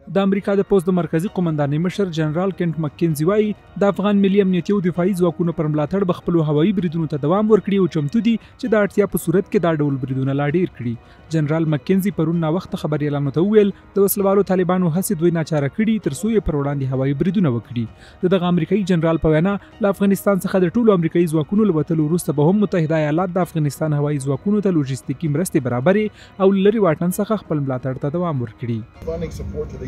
د امریکا د پوځ د مرکزی قومندانۍ مشر جنرال کنټ مکینزي وایي د افغان ملي امنیتي او دفاعي ځواکونو پر ملاتړ به خپلو هوایي بریدونو ته دوام ورکړي او چمتو دي چې د اړتیا په صورت کې دا ډول بریدونه لا ډیر کړي. جنرال مکینزي پرون ناوخته خبريالانو ته وویل د وسلوالو طالبانو هڅې دوی ناچاره کړي تر څو یې پر وړاندې هوایي بریدونه وکړي. دغه امریکایي جنرال په وینا له افغانستان څخه د ټولو امریکایي ځواکونو له وتلو وروسته به هم متحده ایالات د افغانستان هوایي ځواکونو ته لوجستیکي مرستې برابرې او لرې واټن څخه خپل ملاتړ ته دوام ورکړي.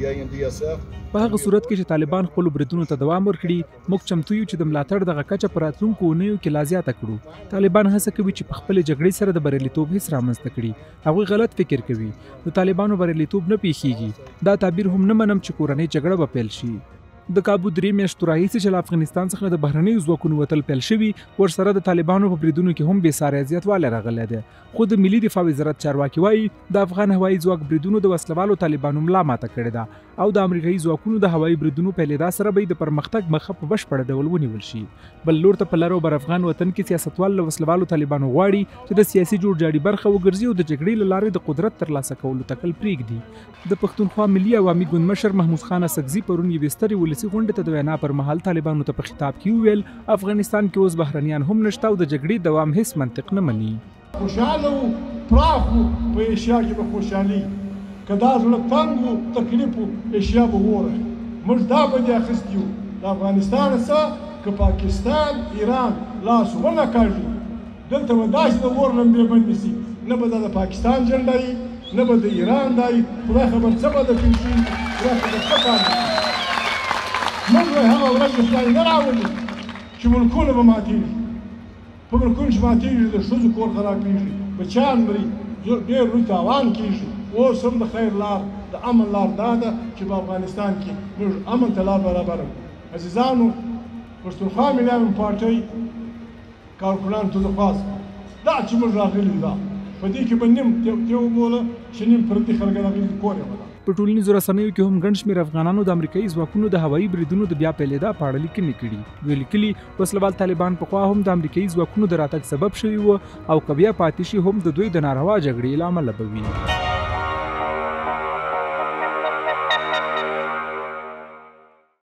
په هغه صورت کې چې طالبان خپل بریدونو ته دوام ورکړي موږ چمتو یو چې د ملاتړ دغه کچه په راتلونکو اونیو کې لا زیاته کړو. طالبان هڅه کوي چې په خپلې جګړې سره د بریالیتوب هیڅ رامنځته کړي. هغوی غلط فکر کوي د طالبانو بریالیتوب نه پیښیږي. دا تعبیر هم نه منم چې کورنۍ جګړه به پیل شي. د کابو 3 میاشتو راهیسې چې له افغانستان څخه د بهرنیو ځواکونو وتل پیل شوي ورسره د طالبانو په بریدونو کې هم بېساری زیاتوالی راغلی دی. خو د ملي دفاع وزارت چارواکي وایي د افغان هوایي ځواک بریدونو د وسلوالو طالبانو ملا ماته کړې ده او د امریکایي ځواکونو د هوایي بریدونو پیلېدا سره به د پرمختګ مخه په بشپړه ډول ونیول شي. بل لور ته په لر او بر افغان وطن کې سیاستوال له وسلوالو طالبانو غواړي چې د سیاسي جوړجاړي برخه وګرځي او د جګړې له لارې د قدرت ترلاسه کولو تکل پرېږدي. د پښتونخوا ملي عوامي ګوند مشر محمود خان اسکزي پرون یوې سترې ولسي غونډې ته د وینا پر مهال طالبانو ته په خطاب کې وویل افغانستان کې اوس بهرنیان هم نشته او د جګړې دوام هیڅ منطق نه مني. خوشحاله و پراخو په ایشیا کې به خوشحالي که دا زړه تنګ و تکلیف و ایشیا به وورغي موږ دا به دې اخیستي یو د افغانستان څخه که پاکستان ایران لاس ونه کاږي دلته به داسې د اور لمبې بندې سي نه به دا د پاکستان جنډه وي نه به د ایران دا وي خدای خبر څه به د پېښي خدای خبر څه کار موږ به هغه ورځ خدای نه راولي چې ملکونه به ماتېږي. په ملکونو چې ماتېږي د ښځو کور خرابېږي بچیان مري ډېر لوی تاوان کېږي. اوس هم د خیر لار د امن لار دا ده چې په افغانستان کې موږ امن ته لار برابره کړو. عزیزانو پښتونخوا ملي امن پارټۍ کارکونانو ته درخواست دا چې موږ راغلي دا په دې کې به نیم دې وبوله چې نیم پردي خلک راغلي کور یې ولا. په ټولنیزو رسنیو کې هم ګڼ شمېر افغانانو د امریکایي ځواکونو د هوایي بریدونو د بیا پیلېدا په اړه لیکنې کړي. دوی لیکلي وسلوال طالبان پخوا هم د امریکایي ځواکونو د راتګ سبب شوي وو او که بیا پاتې شي هم د دوی د ناروا جګړې له امله به وي.